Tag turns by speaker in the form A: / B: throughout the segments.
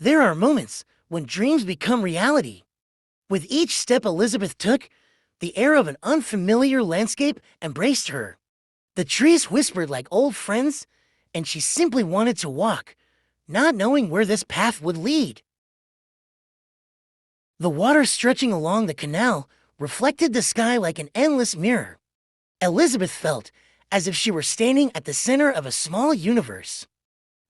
A: There are moments when dreams become reality. With each step Elizabeth took, the air of an unfamiliar landscape embraced her. The trees whispered like old friends, and she simply wanted to walk, not knowing where this path would lead. The water stretching along the canal reflected the sky like an endless mirror. Elizabeth felt as if she were standing at the center of a small universe.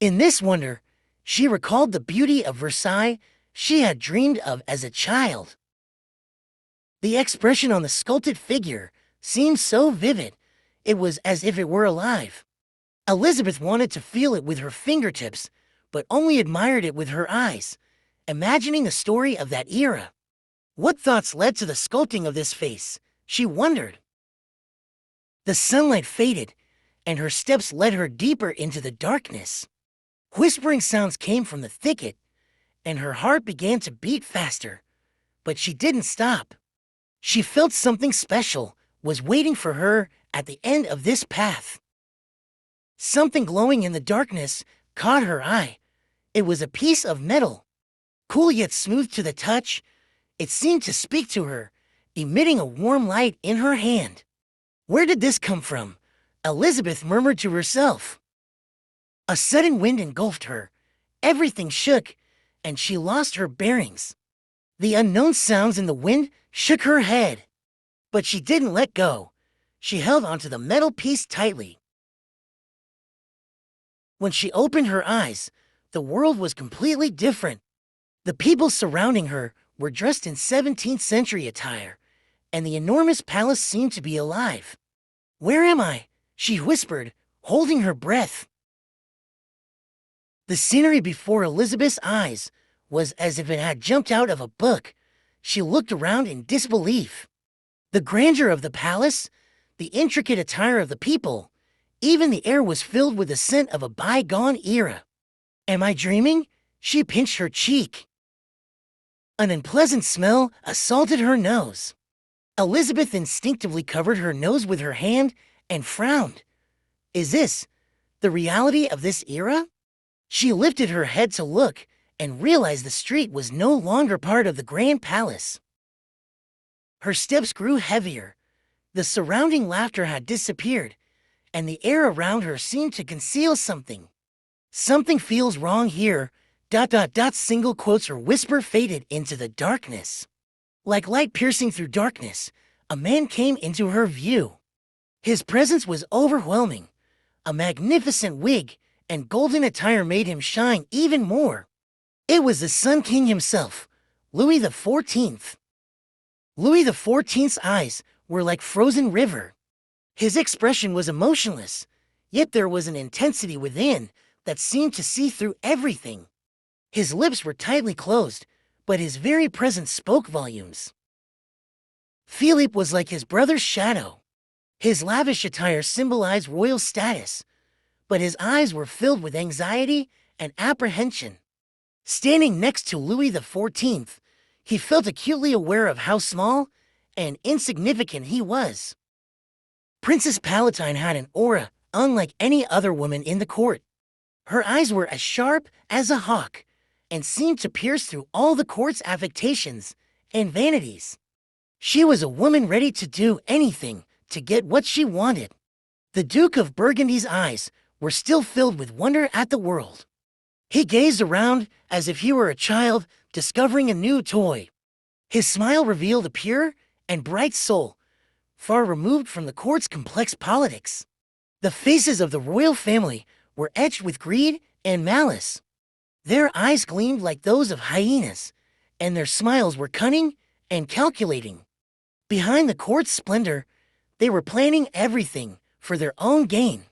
A: In this wonder, she recalled the beauty of Versailles she had dreamed of as a child. The expression on the sculpted figure seemed so vivid, it was as if it were alive. Elizabeth wanted to feel it with her fingertips, but only admired it with her eyes, imagining the story of that era. What thoughts led to the sculpting of this face? She wondered. The sunlight faded, and her steps led her deeper into the darkness. Whispering sounds came from the thicket, and her heart began to beat faster. But she didn't stop. She felt something special was waiting for her at the end of this path. Something glowing in the darkness caught her eye. It was a piece of metal. Cool yet smooth to the touch, it seemed to speak to her, emitting a warm light in her hand. Where did this come from? Elizabeth murmured to herself. A sudden wind engulfed her. Everything shook, and she lost her bearings. The unknown sounds in the wind shook her head. But she didn't let go. She held onto the metal piece tightly. When she opened her eyes, the world was completely different. The people surrounding her were dressed in 17th century attire, and the enormous palace seemed to be alive. "Where am I?" she whispered, holding her breath. The scenery before Elizabeth's eyes was as if it had jumped out of a book. She looked around in disbelief. The grandeur of the palace, the intricate attire of the people, even the air was filled with the scent of a bygone era. Am I dreaming? She pinched her cheek. An unpleasant smell assaulted her nose. Elizabeth instinctively covered her nose with her hand and frowned. Is this the reality of this era? She lifted her head to look and realized the street was no longer part of the grand palace. Her steps grew heavier. The surrounding laughter had disappeared, and the air around her seemed to conceal something. Something feels wrong here. ... Single quotes or whisper faded into the darkness. Like light piercing through darkness, a man came into her view. His presence was overwhelming. A magnificent wig and golden attire made him shine even more. It was the Sun King himself, Louis XIV. Louis XIV's eyes were like frozen river. His expression was emotionless, yet there was an intensity within that seemed to see through everything. His lips were tightly closed, but his very presence spoke volumes. Philippe was like his brother's shadow. His lavish attire symbolized royal status, but his eyes were filled with anxiety and apprehension. Standing next to Louis XIV, he felt acutely aware of how small and insignificant he was. Princess Palatine had an aura unlike any other woman in the court. Her eyes were as sharp as a hawk and seemed to pierce through all the court's affectations and vanities. She was a woman ready to do anything to get what she wanted. The Duke of Burgundy's eyes were still filled with wonder at the world. He gazed around as if he were a child discovering a new toy. His smile revealed a pure and bright soul, far removed from the court's complex politics. The faces of the royal family were etched with greed and malice. Their eyes gleamed like those of hyenas, and their smiles were cunning and calculating. Behind the court's splendor, they were planning everything for their own gain.